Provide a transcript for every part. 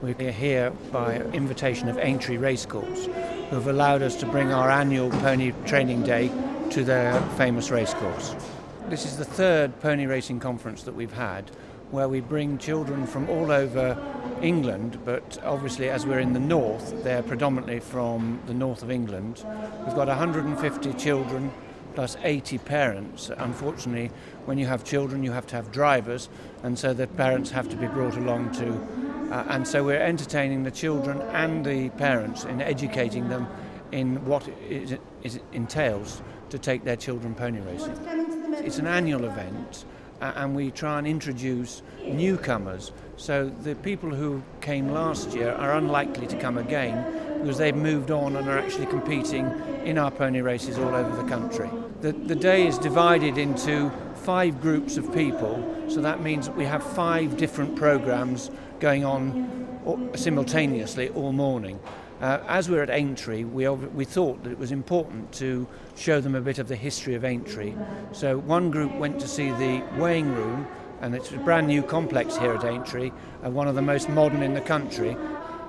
We're here by invitation of Aintree Racecourse, who have allowed us to bring our annual pony training day to their famous racecourse. This is the third pony racing conference that we've had, where we bring children from all over England, but obviously as we're in the north, they're predominantly from the north of England. We've got 150 children plus 80 parents. Unfortunately, when you have children, you have to have drivers, and so the parents have to be brought along too. And so we're entertaining the children and the parents in educating them in what it entails to take their children pony racing. It's an annual event, and we try and introduce newcomers. So the people who came last year are unlikely to come again because they've moved on and are actually competing in our pony races all over the country. The day is divided into 5 groups of people, so that means we have 5 different programs going on simultaneously all morning. As we're at Aintree, we thought that it was important to show them a bit of the history of Aintree. So one group went to see the weighing room, and it's a brand new complex here at Aintree, one of the most modern in the country.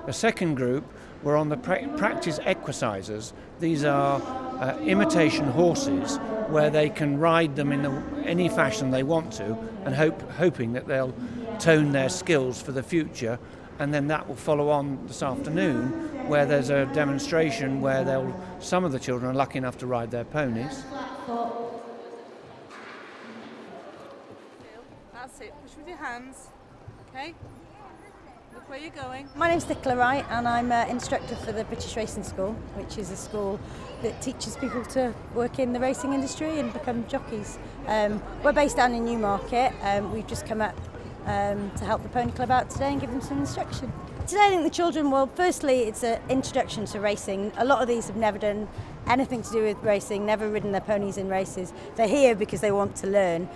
A second group were on the practice equisizers. These are imitation horses where they can ride them in any fashion they want to, and hoping that they'll tone their skills for the future. And then that will follow on this afternoon, where there's a demonstration where some of the children are lucky enough to ride their ponies. That's it. Push with your hands. Okay. Look where you're going. My name's Nicola Wright, and I'm an instructor for the British Racing School, which is a school that teaches people to work in the racing industry and become jockeys. We're based down in Newmarket. We've just come up to help the Pony Club out today and give them some instruction. Today I think the children, well, firstly it's an introduction to racing. A lot of these have never done anything to do with racing, never ridden their ponies in races. They're here because they want to learn.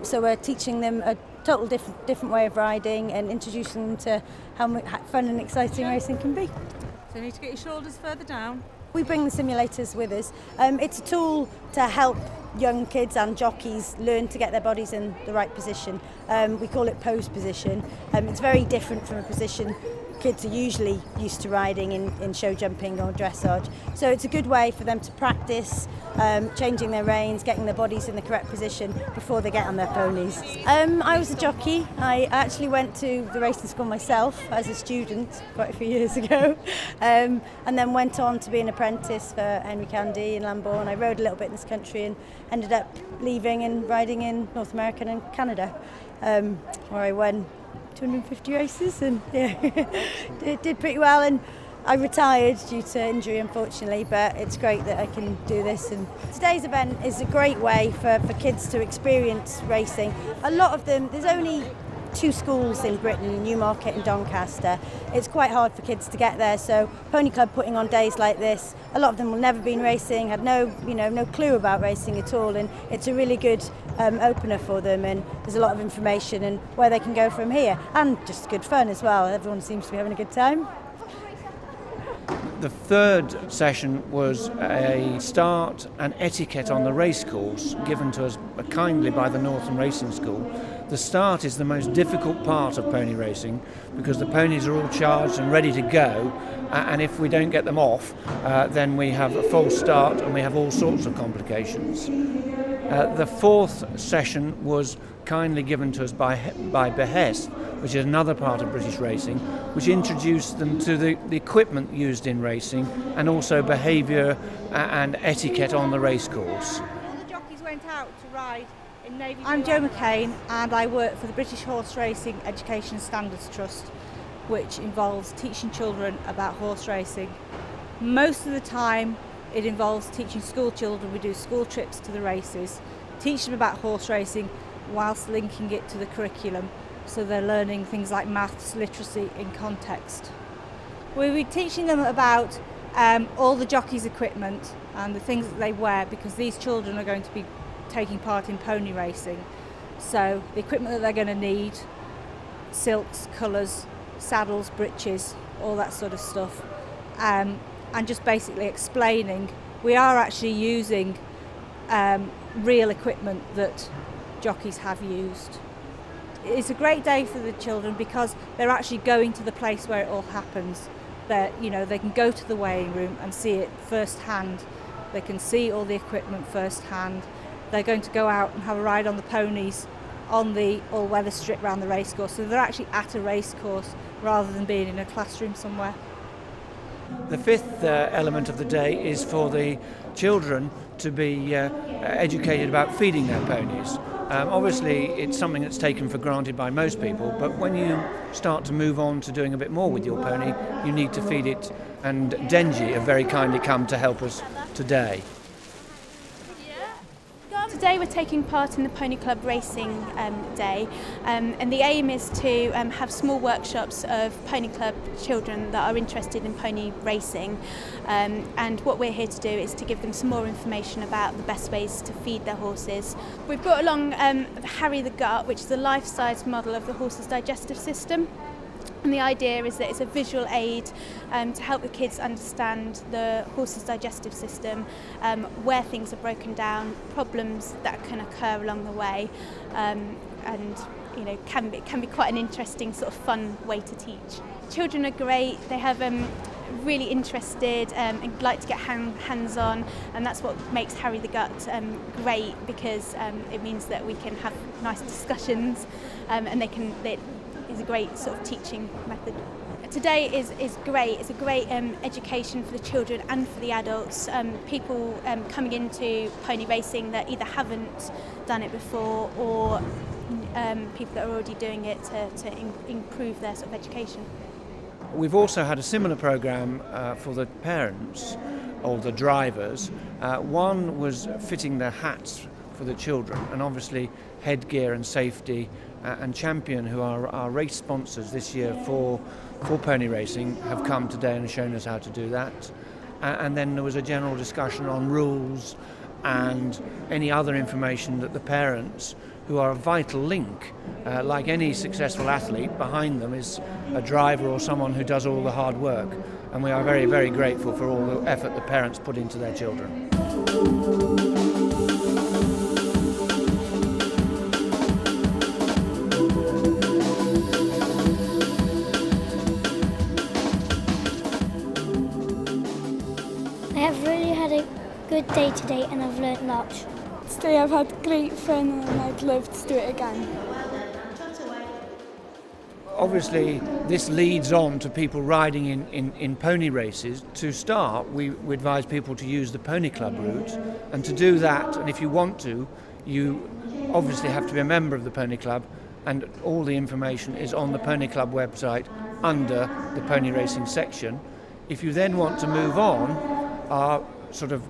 So we're teaching them a total different way of riding and introducing them to how fun and exciting racing can be. So you need to get your shoulders further down. We bring the simulators with us. It's a tool to help young kids and jockeys learn to get their bodies in the right position. We call it pose position. It's very different from a position kids are usually used to riding in show jumping or dressage. So it's a good way for them to practice changing their reins, getting their bodies in the correct position before they get on their ponies. I was a jockey. I actually went to the racing school myself as a student quite a few years ago, and then went on to be an apprentice for Henry Candy in Lambourn. I rode a little bit in this country and ended up leaving and riding in North America and Canada, where I won 250 races and yeah, did pretty well, and I retired due to injury unfortunately, but it's great that I can do this. And today's event is a great way for kids to experience racing. A lot of them, there's only 2 schools in Britain, Newmarket and Doncaster. It's quite hard for kids to get there, so Pony Club putting on days like this, a lot of them will never been racing, had no clue about racing at all, and it's a really good opener for them, and there's a lot of information and where they can go from here, and just good fun as well. Everyone seems to be having a good time. The third session was a start and etiquette on the racecourse given to us kindly by the Northern Racing School. The start is the most difficult part of pony racing because the ponies are all charged and ready to go, and if we don't get them off, then we have a false start and we have all sorts of complications. The fourth session was kindly given to us by Behest, which is another part of British racing, which introduced them to the equipment used in racing and also behaviour and etiquette on the racecourse. All the jockeys went out to ride in Navy. I'm Jo McCain, and I work for the British Horse Racing Education Standards Trust, which involves teaching children about horse racing. Most of the time it involves teaching school children. We do school trips to the races, teach them about horse racing whilst linking it to the curriculum, so they're learning things like maths, literacy in context. We'll be teaching them about all the jockeys' equipment and the things that they wear, because these children are going to be taking part in pony racing. So the equipment that they're going to need, silks, colours, saddles, breeches, all that sort of stuff, and just basically explaining we are actually using real equipment that jockeys have used. it's a great day for the children because they're actually going to the place where it all happens. They can go to the weighing room and see it firsthand. They can see all the equipment firsthand. They're going to go out and have a ride on the ponies on the all-weather strip around the racecourse. So they're actually at a racecourse rather than being in a classroom somewhere. The fifth element of the day is for the children to be educated about feeding their ponies. Obviously it's something that's taken for granted by most people, but when you start to move on to doing a bit more with your pony, you need to feed it, and Denji have very kindly come to help us today. Today we're taking part in the Pony Club Racing Day, and the aim is to have small workshops of Pony Club children that are interested in pony racing, and what we're here to do is to give them some more information about the best ways to feed their horses. We've brought along Harry the Gut, which is a life-size model of the horse's digestive system. And the idea is that it's a visual aid to help the kids understand the horse's digestive system, where things are broken down, problems that can occur along the way, and can be quite an interesting sort of fun way to teach. Children are great. They have really interested and like to get hands-on, and that's what makes Harry the Gut great, because it means that we can have nice discussions, and is a great sort of teaching method. Today is great. It's a great education for the children and for the adults. People coming into pony racing that either haven't done it before, or people that are already doing it to improve their sort of education. We've also had a similar programme for the parents or the drivers. One was fitting the hats for the children, and obviously headgear and safety, and Champion, who are our race sponsors this year for pony racing, have come today and shown us how to do that. And then there was a general discussion on rules and any other information that the parents, who are a vital link, like any successful athlete, behind them is a driver or someone who does all the hard work. And we are very, very grateful for all the effort the parents put into their children. I have really had a good day today and I've learnt lots. Today I've had great fun and I'd love to do it again. Obviously this leads on to people riding in pony races. To start, we advise people to use the Pony Club route, and to do that, and if you want to, you obviously have to be a member of the Pony Club, and all the information is on the Pony Club website under the pony racing section. If you then want to move on, our sort of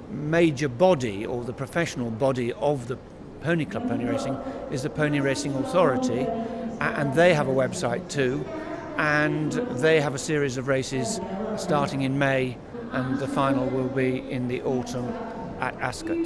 major body, or the professional body of the Pony Club Pony Racing, is the Pony Racing Authority, and they have a website too, and they have a series of races starting in May, and the final will be in the autumn at Ascot.